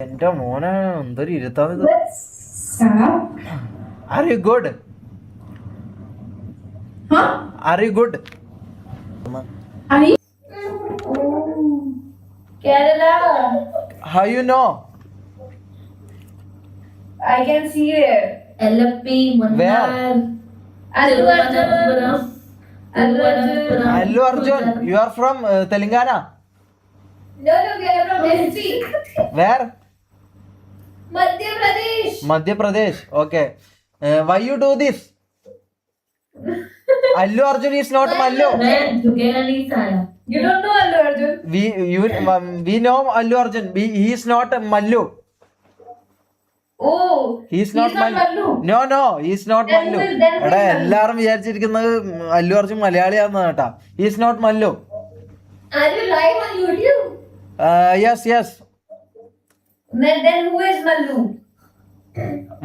എന്റെ മോനെ എന്തൊരു ഇരുത്താത്. What's up? Are you good? Huh? Are you good? Are you? Kerala. How you know? I can see it. LP, Munnar, Allu Arjun. Allu Arjun. Allu Arjun, you are from Telangana? No, we are from district. Where? Madhya Pradesh. Madhya Pradesh. Okay. Why you do this? Allu Arjun is not Mallu. You don't know Allu Arjun? We know Allu Arjun. He is not Mallu. Oh, He is not Mallu. No, he is not Then Mallu. who- then who എടാ is Mallu? എല്ലാരും വിചാരിച്ചിരിക്കുന്നത് അല്ലു അർജുൻ മലയാളിയാണെന്ന് കേട്ടാ. He is not Mallu. Are you live on YouTube? Yes. Then who is Mallu?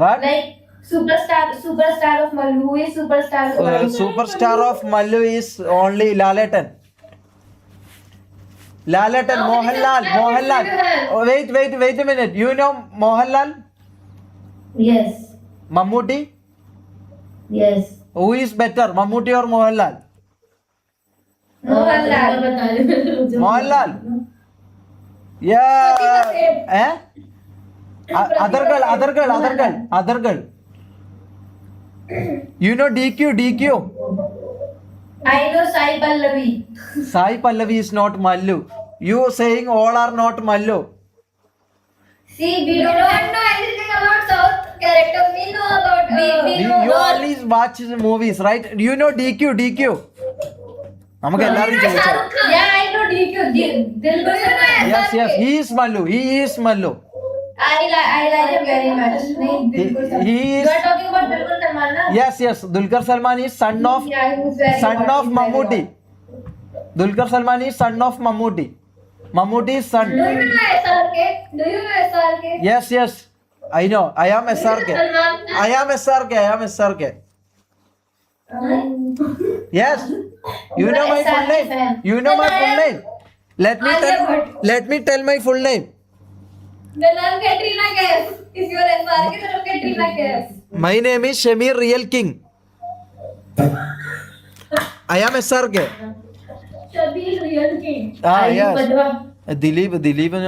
What? Like superstar of Mallu. Who is superstar of Mallu? Superstar of Mallu is only Laletan. Mohanlal. Oh, wait a minute. You know Mohanlal? Yes. Mammootty? Yes. Who is better, Mammootty or Mohanlal? Mohanlal. Yeah. Eh? Other girl. You know DQ? I know Sai Pallavi. Sai Pallavi is not Mallu. You saying all are not Mallu. See, we don't know anything about South characters. We know about You only watch movies, right? You know DQ? നമുക്ക് എല്ലാവരും ചോദിച്ചാൽ. Yeah, I know DQ. Dilbar Salman. Yes. He is Mallu. I like him very much. He is. You are talking about Dilbar Salman, na? Yes. Dulquer Salman is son of Yeah, he's very hot. of He's very Mammootty. hot. Dulquer Salman is son of Mammootty. Mammootty is son. Do you know SRK? Do you know SRK? Yes. I know. I am SRK. I am SRK. Yes. You know my full name. You know my full name. Let me tell my full name. Then I'm Katrina Kaif. If you are SRK, then I'm Katrina Kaif. My name is Shamir Real King. I am SRK. Shabir Real King. Yes. Dileep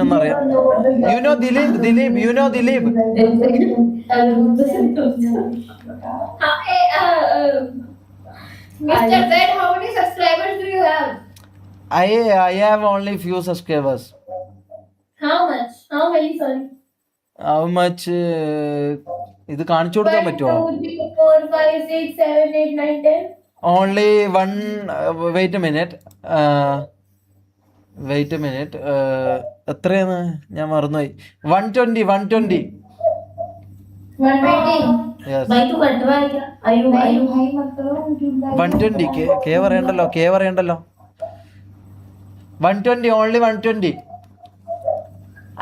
എന്നറിയാം. You know Dilip. You know Dilip. Mr. Z, how many subscribers do you have? I have only few subscribers. How much? How many? Sorry. How much? ഇത് കാണിച്ചു കൊടുക്കാൻ 1, പറ്റുമോ? 2, 3, 4, 5, 6, 7, 8, 9, 10. Only one. Wait a minute. എത്രയാണ് ഞാൻ മറന്നുപോയി. 120. 120. Yes. भाई तू कटवा क्या? आयु 120. കെ പറയണ്ടല്ലോ. 120. Only 120.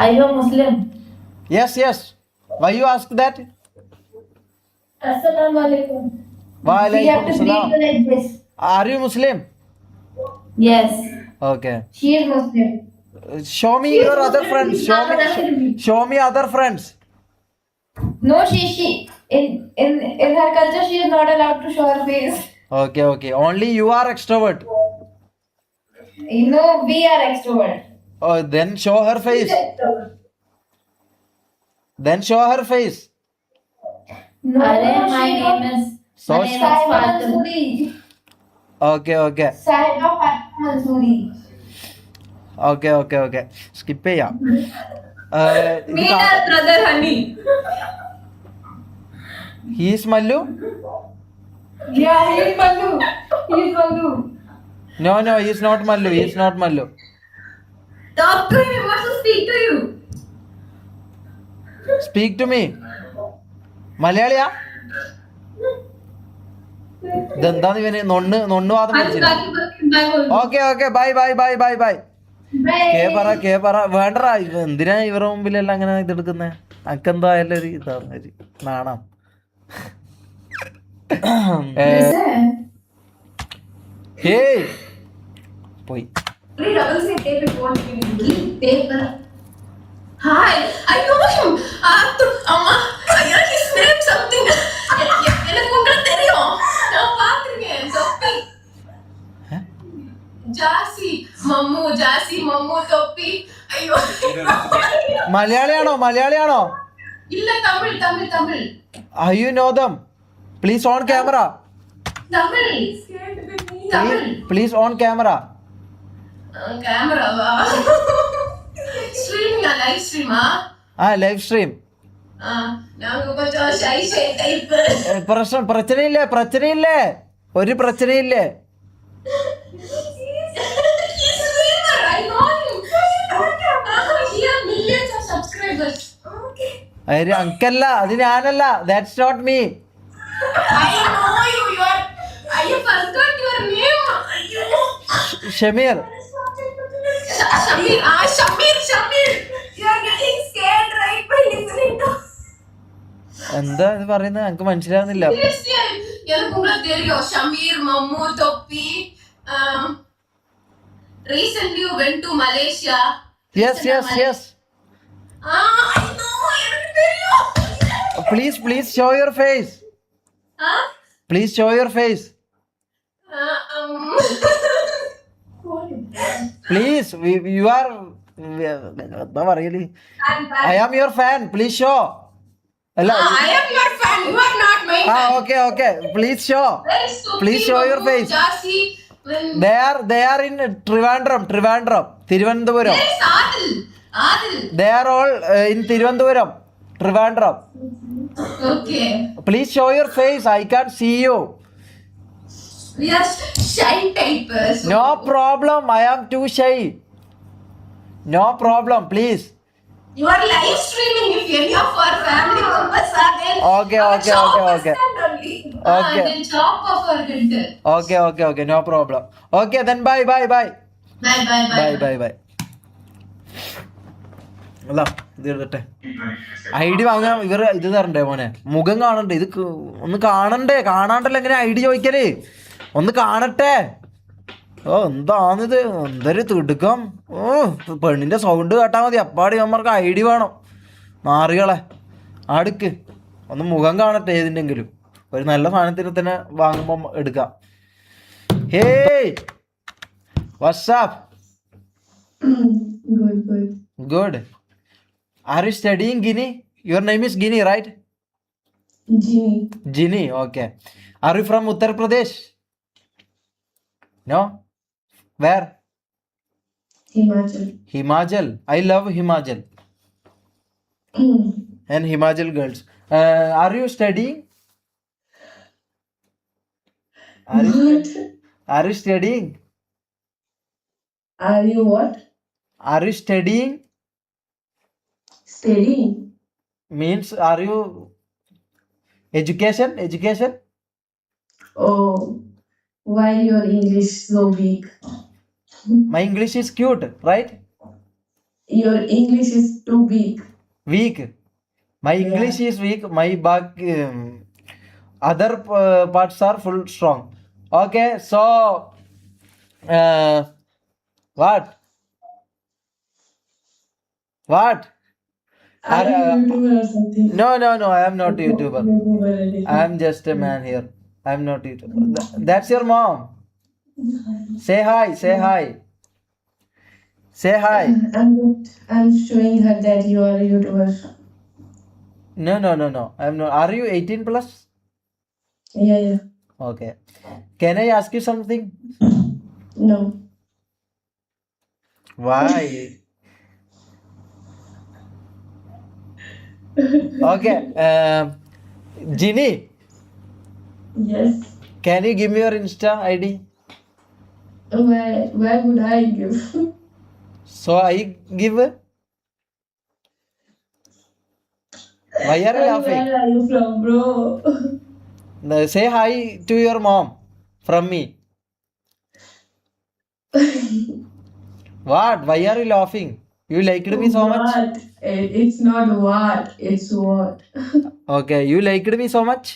आयु मुस्लिम. Yes. Why you ask that? Assalamu alaikum. We have Walaikum to greet salam. you like this. Are you Muslim? Yes. Okay. She is Muslim. Show me your other friends. Show me other friends. No, she in her culture she is not allowed to show her face. Okay. Only you are extrovert. You know, we are extrovert. Oh, then show her face. No, अरे my she name is. So my name is Saima Fatima. Mansoori. Okay. Saima Mansoori. Okay. Skip ചെയ്യാം. Meet her brother Honey. He is Mallu? Yeah, he is Mallu. No, he is not Mallu. Talk to him. He wants to speak to you. Speak to me. മലയാളിയാ? ഇതെന്താന്ന് ഇവന് നൊണ്ണുവാദം വിളിച്ചില്ല. Okay bye. കേ പറ വേണ്ടടാ. എന്തിനാ ഇവരുടെ മുമ്പിലെല്ലാം അങ്ങനെ ഇതെടുക്കുന്നേ? അക്കെന്തായാലും ഒരു ഇതാണ് ഒരു നാണം. പോയി. Hi, I know him. Amma, his name something. எனக்கு உங்களை தெரியும். நான் பார்த்திருக்கேன். தொப்பி. ജാസി മമ്മു തൊപ്പി. അയ്യോ. മലയാളിയാണോ ഇല്ല, Tamil. You know them? Please on camera. Tamil. Please on camera. Camera വാ. സ്ട്രീമിംഗ് ലൈവ് സ്ട്രീമാ? Live stream. நாங்க கொஞ்சம் ஷை டைப். பிரச்சனையில்லை ഒരു പ്രശ്നയില്ലേ. I know him. He has millions of subscribers. Okay. അങ്കല്ല, അത് ഞാനല്ല. That's not me. I know you. I forgot your name. Shameer. Shamir. You are getting scared right by listening to. എന്താ ഇത് പറയുന്നത്? എനിക്ക് മനസ്സിലാവുന്നില്ല. எனக்கு உங்களுக்கு தெரியும். ஷமீர், மம்மு, தொப்பி. Recently you went to Malaysia. Yes. I know. எனக்கு தெரியும். Please show your face. Please show your face. Please, you are. എന്താ പറയല്? I am your fan. Please show. I am your fan. You are not my fan. Okay. Please show. Please show your face. Jasi. They are in Trivandrum. Thiruvananthapuram. Yes, Adil. They are all in Thiruvananthapuram. Trivandrum. Okay. Please show your face. I can't see you. We are shy typers. No problem. I am too shy. No problem. Please. You are live streaming. If any of our family members are there. Okay. They'll chop off our head. Okay. No problem. Okay, then bye. Bye. Bye. അല്ല ഇത് എടുത്തട്ടെ. ID വാങ്ങാൻ ഇവർ ഇത് തരണ്ടേ മോനെ? മുഖം കാണണ്ടേ? ഇത് ഒന്ന് കാണണ്ടേ? കാണാണ്ടല്ലോ എങ്ങനെ ഐഡി ചോദിക്കല്? ഒന്ന് കാണട്ടെ. എന്താന്നിത്? എന്തൊരു തിടുക്കം. പെണ്ണിന്റെ സൗണ്ട് കേട്ടാ മതി, അപ്പാടി നമ്മൾക്ക് ഐഡി വേണം. നാറികളെ അടുക്ക് ഒന്ന് മുഖം കാണട്ടെ. ഏതിൻ്റെങ്കിലും ഒരു നല്ല സാധനത്തിന് തന്നെ വാങ്ങുമ്പം എടുക്കാം. Hey, WhatsApp. Good. Are you studying Guinea? Your name is Guinea, right? Ginny. Okay. Are you from Uttar Pradesh? No? Where? Himachal. I love Himachal. And Himachal girls. Are you studying? Are you studying? Are you what? Are you studying? Studying. Means are you education? Oh, why your English so weak? My English is cute, right? Your English is too weak. Weak. My English is weak. My other parts are full strong. Okay, so what? Are you YouTuber or something? No. I am not YouTuber. I am just a man here. I am not YouTuber. That's your mom. Say hi. I'm showing her that you are a YouTuber. No. I am not. Are you 18 plus? Yeah. Okay. Can I ask you something? No. Why? Okay. Ginny, Yes. can you give me your Insta ID? Why would I give? So I give. Why are you laughing? Where are you from, bro? Say hi to your mom from me. What? Why are you laughing? You liked me so much? What? It's not what, it's what. Okay, you liked me so much?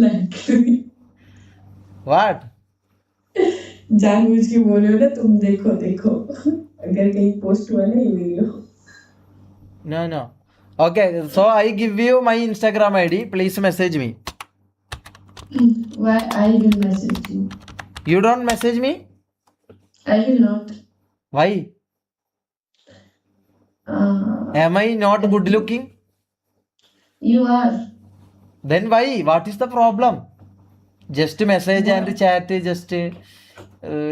Like What? जानबूझ के बोल रहे हो ना तुम. देखो अगर कहीं पोस्ट हुआ ना ये video No. Okay, so I give you my Instagram ID. Please message me. Why I will message you? You don't message me? I will not. Why? Uh, Am I not good looking? you are. Then why? What is the problem? Just message and chat, just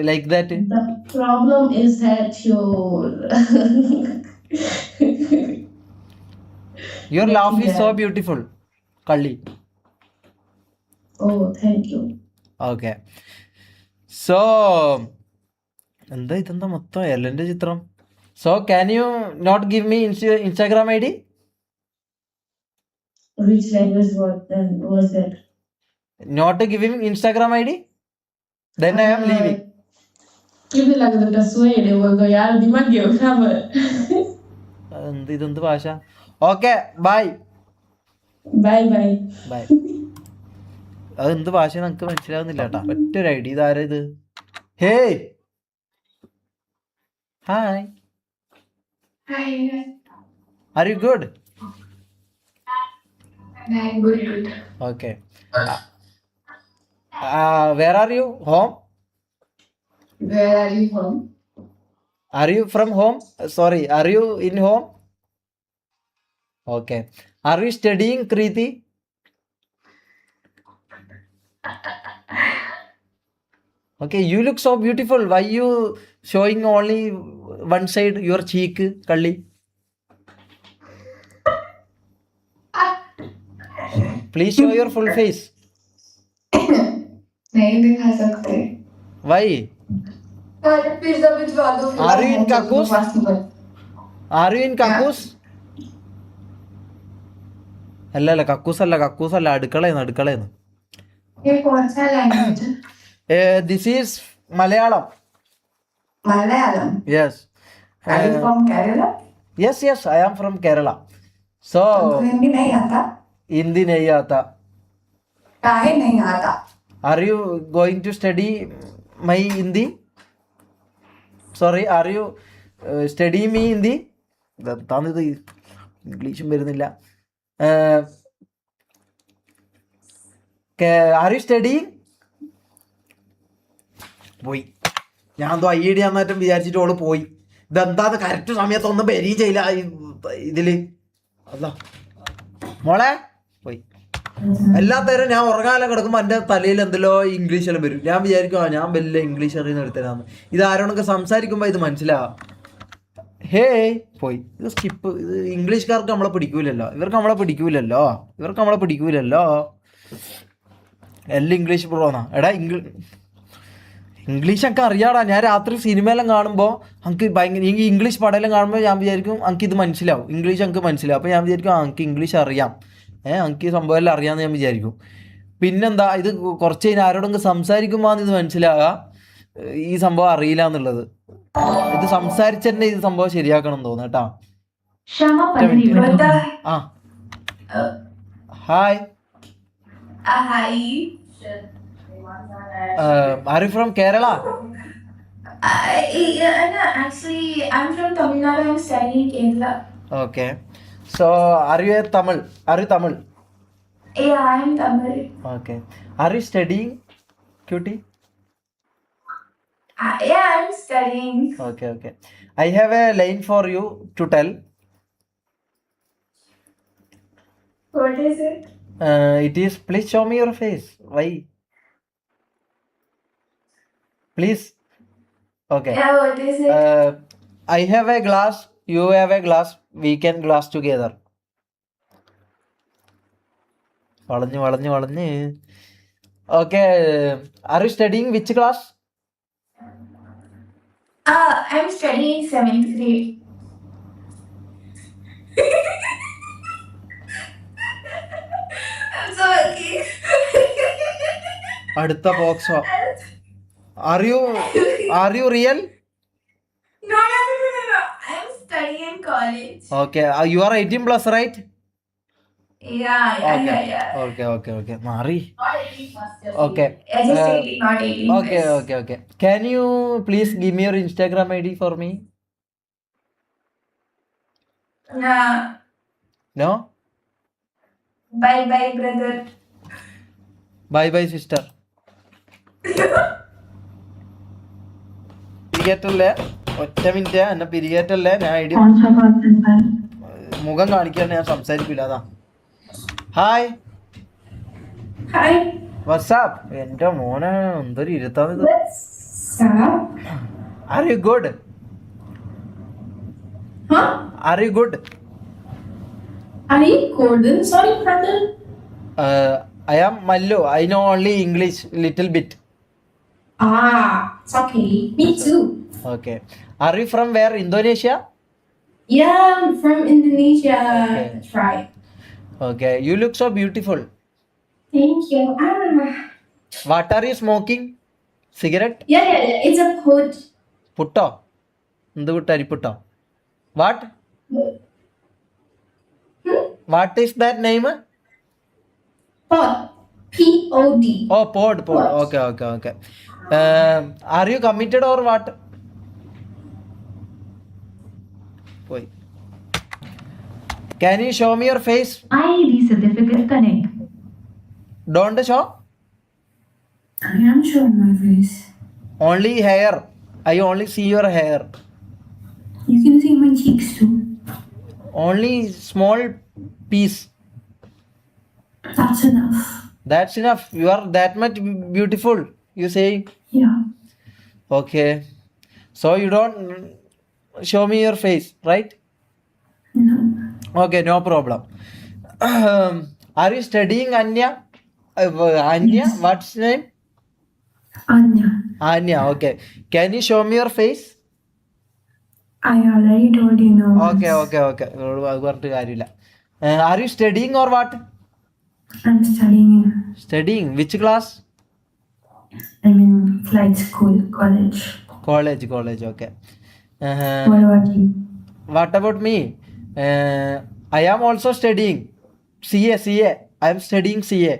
like that. The problem is that Your laugh Getting is so that. beautiful, Kalli. Oh, thank you. Okay. So, ഇതെന്താ മൊത്തം എല്ലൻ്റെ ചിത്രം. So, can you not give me Instagram ID? Which language was that? Not giving Instagram ID? Then I am leaving. Give like the persuade yaar dimag gaya kharaab. ഇതെന്ത് ഭാഷ? Okay bye. Bye bye. Bye. അതെന്ത് ഭാഷ നമുക്ക് മനസ്സിലാവുന്നില്ല കേട്ടാ. ഒറ്റൊരു idea. ഇതാരാ ഇത്? Hey hi, Hi. Are you good? I'm good. Okay. Where are you? Home? Where are you from? Are you from home? Sorry, are you in home? Okay. Are you studying, Kriti? Okay, you look so beautiful. Why you showing only one side, your cheek, Kalli? Please show your full face. नहीं दिखा सकते. Why? अरे pizza भिजवा दो. Are you in Kakus? Are you in Kakus? അല്ല കക്കൂസല്ല അടുക്കളയെന്ന്. ये कौन सा लैंग्वेज है? This is Malayalam. Malayalam. Yes. Are you from Kerala? Yes, I am from Kerala. So, Hindi नहीं आता. Hindi nahi aata. काहे नहीं आता? Are you going to study my Hindi? Sorry, are you studying me Hindi? ഇതെന്താണിത്? ഇംഗ്ലീഷും വരുന്നില്ല. Are you studying? പോയി. ഞാൻ എന്തോ ഐഡിയ എന്നിട്ടും വിചാരിച്ചിട്ട് ഓള് പോയി. ഇതെന്താന്ന് കറക്റ്റ് സമയത്തൊന്നും ബെരീ ചെയ്യില്ല ഇതില്. അല്ല മോളെ പോയി. എല്ലാത്തരം ഞാൻ ഉറങ്ങാനും കിടക്കുമ്പോൾ എൻ്റെ തലയിൽ എന്തെല്ലോ ഇംഗ്ലീഷെല്ലാം വരും. ഞാൻ വിചാരിക്കും ഞാൻ വലിയ ഇംഗ്ലീഷ് അറിയുന്ന എടുത്തരാന്ന്. ഇത് ആരോടൊക്കെ സംസാരിക്കുമ്പോൾ ഇത് മനസ്സിലാവാം. ഹേ പോയി. ഇത് സ്കിപ്പ്. ഇത് ഇംഗ്ലീഷുകാർക്ക് നമ്മളെ പിടിക്കൂലല്ലോ. ഇവർക്ക് നമ്മളെ പിടിക്കൂലല്ലോ. എല്ലാം ഇംഗ്ലീഷ് പ്രോന്നാ. എടാ ഇംഗ്ലീഷ് ഒക്കെ അറിയാടാ. ഞാൻ രാത്രി സിനിമയെല്ലാം കാണുമ്പോൾ എനിക്ക് ഭയങ്കര ഇംഗ്ലീഷ് പടമെല്ലാം കാണുമ്പോൾ ഞാൻ വിചാരിക്കും എനിക്ക് ഇത് മനസ്സിലാവും. ഇംഗ്ലീഷ് എനിക്ക് മനസ്സിലാവും. അപ്പോൾ ഞാൻ വിചാരിക്കും എനിക്ക് ഇംഗ്ലീഷ് അറിയാം. എനിക്ക് ഈ സംഭവമെല്ലാം അറിയാമെന്ന് ഞാൻ വിചാരിക്കും. പിന്നെന്താ ഇത് കുറച്ച് കഴിഞ്ഞാൽ ആരോടെങ്കിലും സംസാരിക്കുമ്പോൾ ഇത് മനസ്സിലാവുക ഈ സംഭവം അറിയില്ല എന്നുള്ളത്. ഇത് സംസാരിച്ചെന്നെ ഇത് സംഭവം ശരിയാക്കണം എന്ന് തോന്നുന്നു കേട്ടാ. ആ hi. Hi. Are you from Kerala? Actually, I'm from Tamil Nadu. I'm studying in Kerala. Okay. So, are you Tamil? Yeah, I'm Tamil. Okay. Are you studying, cutie? Yeah, I'm studying. Okay. I have a line for you to tell. What is it? It is, please show me your face. Why? Please. Okay. Yeah, what is it? I have a glass. You have a glass. We can glass together. വളഞ്ഞ്. Okay. Are you studying which class? I'm studying 7th grade. I'm so lucky. അടുത്ത box. Are you real? No. I'm studying in college. Okay. You are 18 plus, right? Yeah. Okay. Mari. Not 18 plus. Okay. Just 18, not 18 plus. Okay. Can you please give me your Instagram ID for me? Nah. No Bye bye, brother. Bye bye sister. പിരികേറ്റല്ലേ, ഒറ്റ minute എന്നെ പിരികേറ്റല്ലേ, ഞാൻ ID മുഖം കാണിക്കാണ്ട് ഞാൻ സംസാരിക്കില്ല, അതാ. Hi Hi. What's up. എൻ്റെ മോനെ എന്തൊരു ഇരുത്താന്നിത്. What's up? Are you good? Huh? Are you good? Are you golden? Sorry, brother. I am Mallu. I know only English little bit. Ah, it's okay. Me too. Okay. Are you from where? Indonesia? Yeah, I'm from Indonesia. Okay. That's right. Okay. You look so beautiful. Thank you. What are you smoking? Cigarette? Yeah. It's a pod. പുട്ടോ? എന്ത് പുട്ടോ? അരിപ്പുട്ടോ? What what is that name? Pod. P-O-D. Oh pod. Okay okay okay. Are you committed or what? പോയി. Can you show me your face? ID certificate connect. Don't show. I am showing my face. Only hair. I only see your hair. You can see my cheeks too. Only small piece. That's enough. That's enough. You are that much beautiful, you say. Yeah. Okay. So you don't show me your face, right? No. Okay, no problem. Are you studying Anya? Anya? Yes. What's your name? Anya. Anya, okay. Can you show me your face? I already told you no. Okay. അത് പറഞ്ഞിട്ട് കാര്യമില്ല. Are you studying or what? I'm studying in. Studying. Which class? I'm in flight school, college. College, okay. What about you? What about me? I am also studying CA. I am studying CA.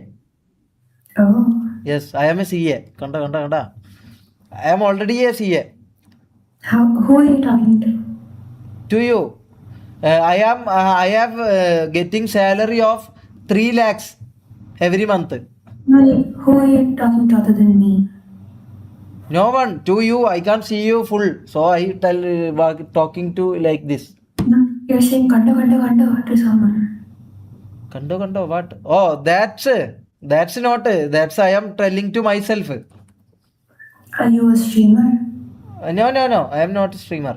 Oh. Yes, I am a CA. Kanda. I am already a CA. Who are you talking to? To you. I have getting salary of 3 lakhs every month. No, who are you talking to other than me? No one. To you. I can't see you full. So I talking to like this. No, you're saying kando to someone. Kando. What? Oh, that's not. That's I am telling to myself. Are you a streamer? No. I am not a streamer.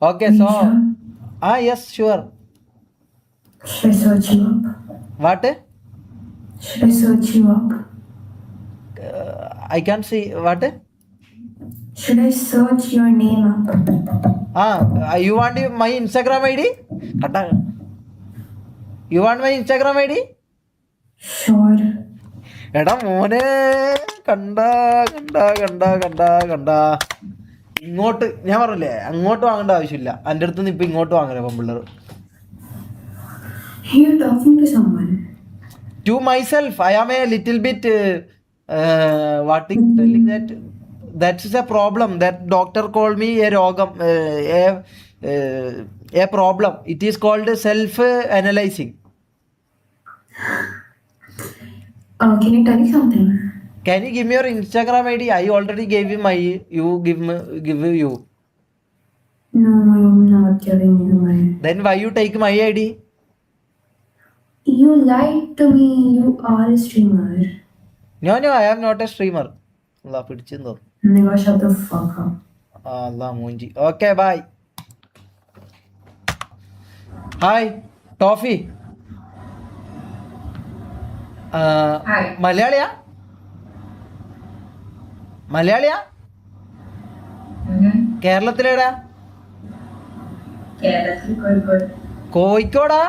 Okay, Are you so. sure? Yes, sure. Should I search you up? What? Should I search you up? I can't see. What? Should I search your name up? You want my Instagram ID? You want my Instagram ID? Sure. എടാ മോനെ, കണ്ട. ഇങ്ങോട്ട് ഞാൻ പറഞ്ഞില്ലേ, അങ്ങോട്ട് വാങ്ങേണ്ട ആവശ്യമില്ല. എൻ്റെ അടുത്ത് നിന്ന് ഇപ്പൊ ഇങ്ങോട്ട് വാങ്ങല പെൺപിള്ളേർ. You're talking to someone. To myself, I am a little bit what is telling that is a problem. That doctor called me a rogam, a problem. It is called self-analyzing. Can you tell me something? Can you give me your Instagram ID? I already gave you my. You give you. No, I'm not giving you mine. Then why you take my ID? You lied to me. You are a streamer. No, I am not a streamer. Allah പിടിച്ചെന്തോ. Nigga, shut the fuck up. Allah മൂഞ്ചി. Okay, bye. Hi, Toffee. Hi. മലയാളിയാ? കേരളത്തിലേടാ? കേരളത്തിൽ കോഴിക്കോട്. കോഴിക്കോടാ?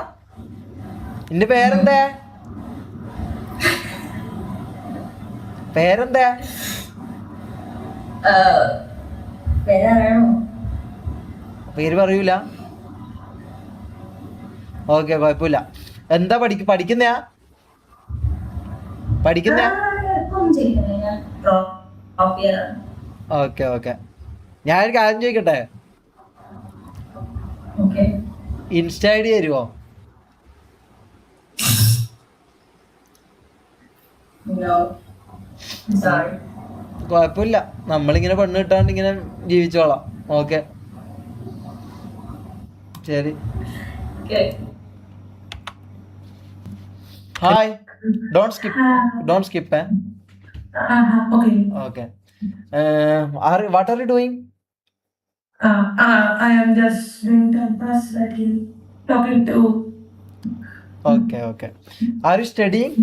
നിന്റെ പേരെന്താ? പേര് പറയൂല? Okay, കുഴപ്പമില്ല. എന്താ പഠിക്കുന്നയാ? Okay. ഞാനൊരു കാര്യം ചോദിക്കട്ടെ? ഇൻസ്റ്റ ഐ ഡി തരുമോ? No. I'm sorry. കുഴപ്പമില്ല, നമ്മളിങ്ങനെ പെണ്ണ് കിട്ടാണ്ട് ഇങ്ങനെ ജീവിച്ചോളാം. ഓക്കെ ശരി. Okay. Hi, don't skip. Okay. Okay, what are you doing? I am just doing campus writing, talking to. Okay okay. Are you studying?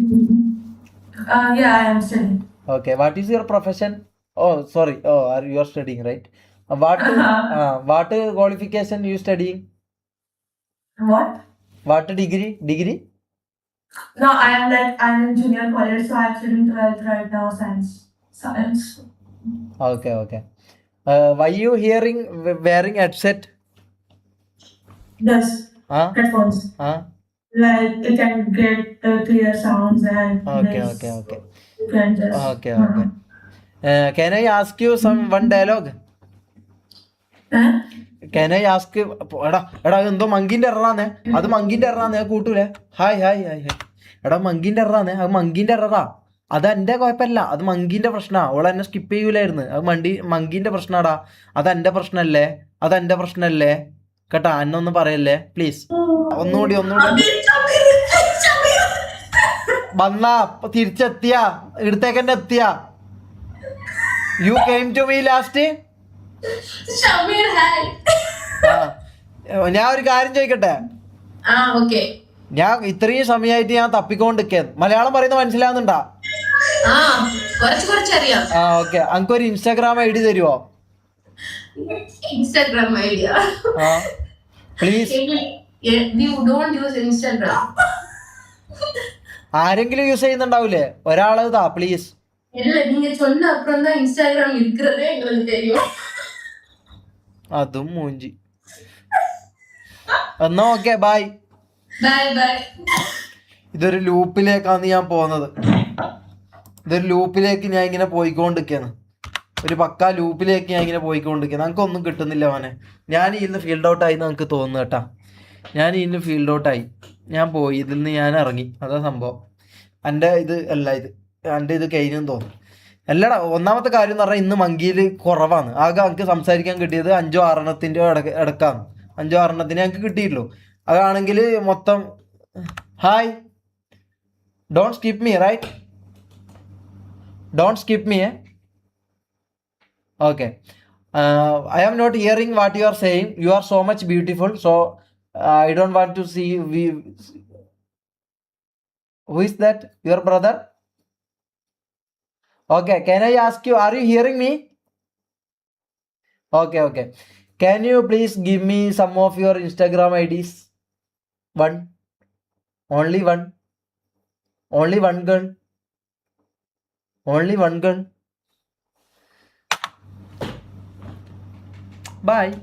Yeah, I am studying. Okay, what is your profession? Oh sorry, oh are you are studying right? What qualification you studying? What? What degree? No, I'm in junior college, so I'm studying 12th right now, science. Okay okay. Why you hearing wearing headset? Yes, ആ headphones. ആ Like it can get clear sounds and okay this, okay okay you can just. Okay okay. Can I ask you one dialogue? Huh? Can I ask you? എടാ എന്തോ മങ്കിന്റെ എററാന്നേ, അത് മങ്കിന്റെ എററാന്നേ, കൂട്ടൂലേ? Hi hi hi hi. എടാ മങ്കിന്റെ എററാന്നേ, അത് മങ്കിന്റെ എററാ. അത് എൻ്റെ കുഴപ്പമില്ല, അത് മങ്കിന്റെ പ്രശ്നമാ. അവൾ എന്നെ സ്കിപ്പ് ചെയ്യൂലായിരുന്നു. അത് മങ്കിന്റെ പ്രശ്നമാടാ. അതെന്റെ പ്രശ്നമല്ലേ, അതെന്റെ പ്രശ്നമല്ലേ കേട്ടാ. എന്നൊന്നും പറയല്ലേ പ്ലീസ്. ഒന്നുകൂടി വന്നാ തിരിച്ചെത്തിയ ഇടത്തേക്കെന്നെ എത്തിയ. You came to me last. Shamir, hi. ഞാൻ ഒരു കാര്യം ചോദിക്കട്ടെ? Okay. ഞാൻ ഇത്രയും സമയമായിട്ട് ഞാൻ തപ്പിക്കൊണ്ടിരിക്കാൻ, മലയാളം പറയുന്നത് മനസ്സിലാവുന്നുണ്ടാ? കുറച്ചറിയാം. ഓക്കെ, അനക്കൊരു ഇൻസ്റ്റാഗ്രാം ഐ ഡി തരുമോ? Instagram idea. Please. We don't use Instagram. ആരെങ്കിലും യൂസ് ചെയ്യുന്നുണ്ടാവൂലേ? ഒരാള് താ പ്ലീസ്. இல்ல, நீங்க சொன்ன அப்புறம் தான் இன்ஸ்டாகிராம் இருக்கிறதே எங்களுக்கு தெரியும். അതും മൂഞ്ചി. എന്നാ ഓക്കെ, ബൈ. ബൈ. ഇതൊരു ലൂപ്പിലേക്കാണ് ഞാൻ പോകുന്നത്. ഇതൊരു ലൂപ്പിലേക്ക് ഞാൻ ഇങ്ങനെ പോയിക്കൊണ്ടിരിക്കുകയാണ്. ഒരു പക്കാ ലൂപ്പിലേക്ക് ഞാൻ ഇങ്ങനെ പോയിക്കൊണ്ടിരിക്കുകയാണ്. നമുക്കൊന്നും കിട്ടുന്നില്ല മോനെ. ഞാൻ ഇന്ന് ഫീൽഡ് ഔട്ടായി നമുക്ക് തോന്നുന്നു കേട്ടാ. ഞാൻ ഇന്ന് ഫീൽഡ് ഔട്ടായി. ഞാൻ പോയി, ഇതിൽ നിന്ന് ഞാൻ ഇറങ്ങി. അതാ സംഭവം. എൻ്റെ ഇത് അല്ല, എൻ്റെ ഇത് കഴിഞ്ഞെന്ന് തോന്നുന്നു. അല്ലടാ, ഒന്നാമത്തെ കാര്യം എന്ന് പറഞ്ഞാൽ ഇന്ന് മങ്കിയിൽ കുറവാണ്. ആകെ നമുക്ക് സംസാരിക്കാൻ കിട്ടിയത് 5-6 ഇടക്കാണ്. 5-6 ഞങ്ങൾക്ക് കിട്ടിയിട്ടുള്ളൂ. അതാണെങ്കിൽ മൊത്തം hi, don't skip me right, don't skip me. Okay, I am not hearing what you are saying. You are so much beautiful, so I don't want to see. Who is that? Your brother? Okay, can I ask you, are you hearing me? Okay. Can you please give me some of your Instagram IDs? One. Only one. Only one girl. Only one girl. Bye.